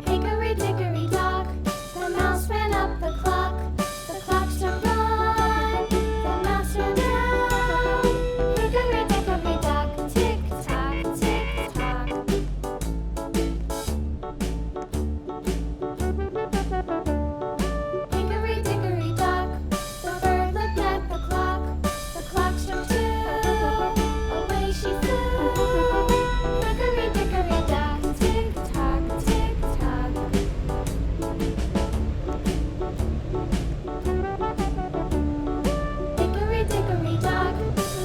Hickory dickory dock, the mouse ran up the clock. The clock struck one, the mouse ran down. Hickory dickory dock, tick tock, tick tock. Hickory dickory dock, the bird looked at the clock. The clock struck two, away she flew. Hickory dickory dock, tick tock, tick tock. Hickory dickory dock,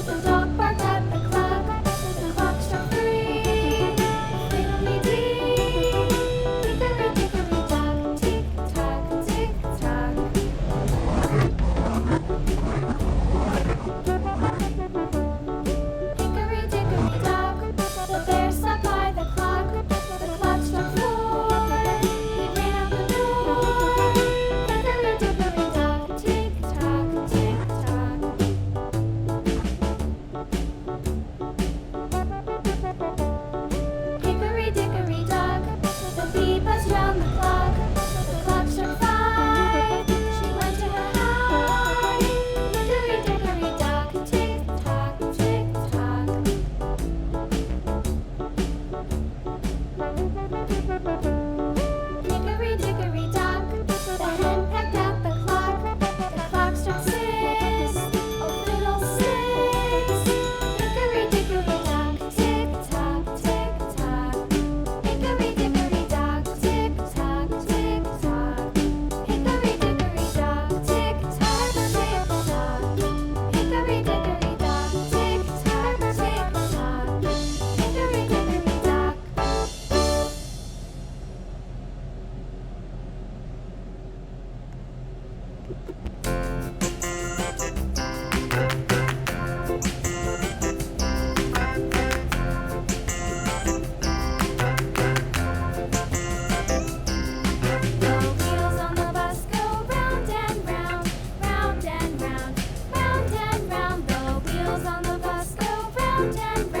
the dog barked at the clock. The clock struck three, fiddly-dee. Hickory dickory dock, tick tock, tick tock. Hickory dickory dock, the bear sat by the clock. The clock struck four, he ran out the door. Hickory dickory dock, tick tock, tick tock. Hickory dickory dock, the bee buzzed round the clock. The clock struck five, she went to her hive. Hickory dickory dock, tick tock, tick tock. Hickory dickory dock, the hen pecked at the clock. The clock struck six, oh fiddle-sticks. Hickory dickory dock, tick tock, tick tock. Hickory dickory dock, tick tock, tick tock. Hickory dickory dock, tick tock, tick tock. Hickory dickory dock, tick tock, tick tock. Hickory dickory dock. The wheels on the bus go round and round, round and round, round and round. The wheels on the bus go round and